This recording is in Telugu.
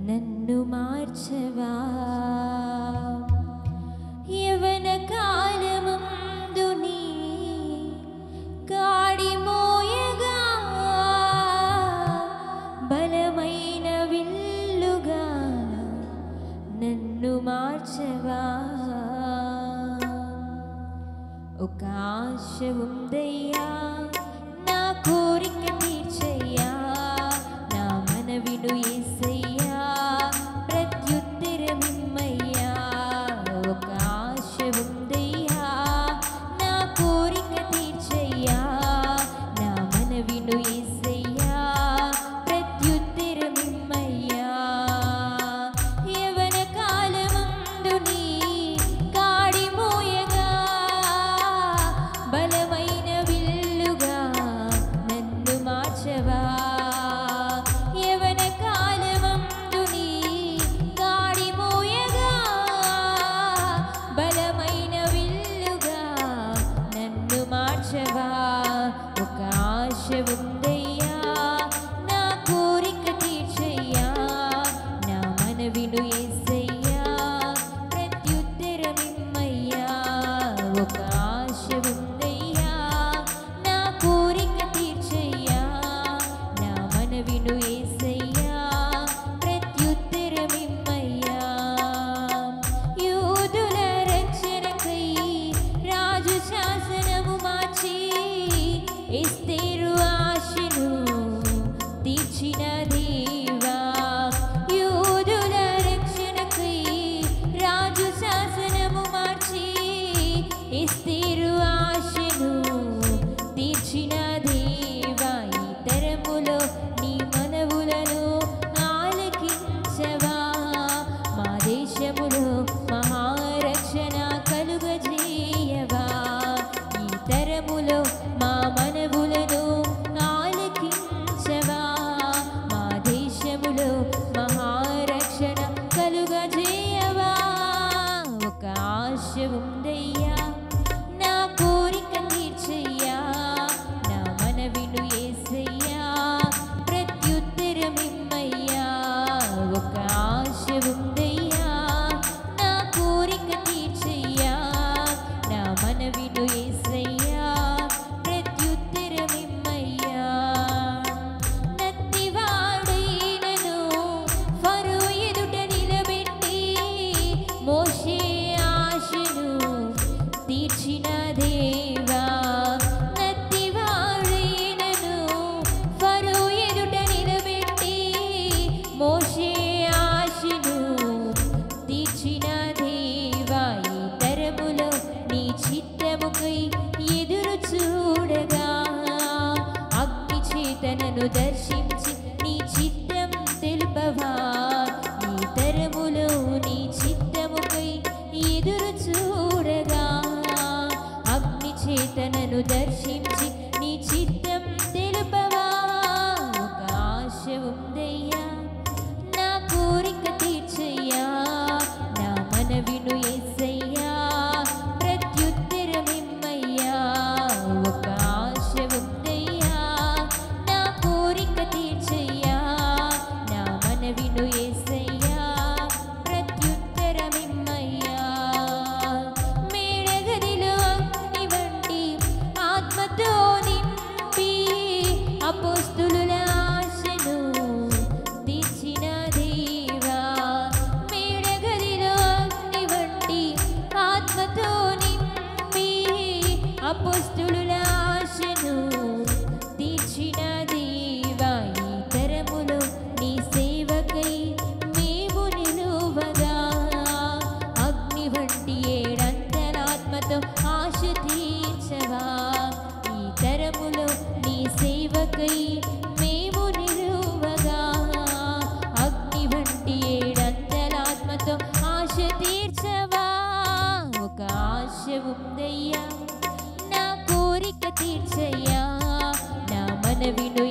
నన్ను మార్చవా యవన కాలమందు నీ కాడి మోయగా బలమైన విల్లుగా నన్ను మార్చవా ఒక ఆశ ఉందయ్యా నా కోరిక తీర్చయ్యా నా మనవిను యేసయ్యా ప్రత్యుత్తరమిమ్మయ్యా ఒక ఆశ ఉందయ్యా నా కోరిక తీర్చయ్యా నా మనవిను యేసయ్యా ప్రత్యుత్తరమిమ్మయ్యా యవన కాలమందు నీ కాడి మోయగా బలమైన విల్లుగా నన్ను మార్చవా యవన కాలమందు నీ కాడి మోయగా బలమైన విల్లుగా నన్ను మార్చవా ఒక ఆశ ఉందయ్యా నా కోరిక తీర్చయ్యా నా మనవిను యేసయ్యా ప్రత్యుత్తరమిమ్మయ్యా ఒక ఆశ ఉందయ్యా నా కోరిక తీర్చయ్యా నా మనవిను యేసయ్యా ప్రత్యుత్తరమిమ్మయ్యా యూదుల రక్షణకై రాజు శాసనము మార్చి ఎస్తేరు ఆశను తీర్చిన దేవా యూదుల రక్షణకై రాజు శాసనము మార్చి ఎస్తేరు ఆశను తీర్చిన దేవా ఈ తరములో నీ మనవులను ఆలకించవా మా దేశములో మహారక్షణ కలుగజేయవా ఈ తరములో మా మనవులను ఆలకించవా మా దేశములో మహారక్షణ కలుగజేయవా ఒక ఆశ ఉందయ్యా నా కోరిక తీర్చయ్యా నా మనవిను యేసయ్యా ప్రత్యుత్తరమిమ్మయ్యా ఒక ఆశ ఉందయ్యా నా కోరిక తీర్చయ్యా నా మనవిను యేసయ్యా ప్రత్యుత్తరమిమ్మయ్యా నత్తివాడైనను ఫరో ఎదుట నిలబెట్టి మోషే ఆశను తీర్చిన దేవా నత్తివాడైనను ఫరో ఎదుట నిలబెట్టి మోషే ఆశను తీర్చిన దేవా ఈ తరములో నీ చిత్తముకై ఎదురు చూడగా అగ్ని చేతనను దర్శించి నీ చిత్తం తెలుపవా ఈ తరములో నీ చిత్తముకై ఎదురు చూడగా అగ్ని చేతనను దర్శించి నీ చిత్తం తెలుపవా ఒక ఆశ ఉందయ్యా నా కోరిక తీర్చయ్యా నా మనవిను యేసయ్యా ప్రత్యుత్తరమిమ్మయ్యా ఒక ఆశ ఉందయ్యా నా కోరిక తీర్చయ్యా నా మనవిను యేసయ్యా ప్రత్యుత్తరమిమ్మయ్యా మేడగదిలో అగ్ని వంటి ఆత్మతో నింపి అపోస్తులుల ఆశను తీర్చిన దేవా మేడగదిలో అగ్ని వంటి ఆత్మతో నింపి అపోస్తులుల ఆశను తీర్చిన దేవా ఈ తరములో నీ సేవకై మేము నిలువగా అగ్ని వంటి ఏడంతరాత్మతో ఆశ తీర్చవా ఈ తరములో నీ సేవకై మేము నిలువగా అగ్ని వంటి ఏడంతరాత్మతో ఆశ తీర్చవా ఒక ఆశ ఉందయ్యా నా కోరిక తీర్చయ్యా నా మనవిను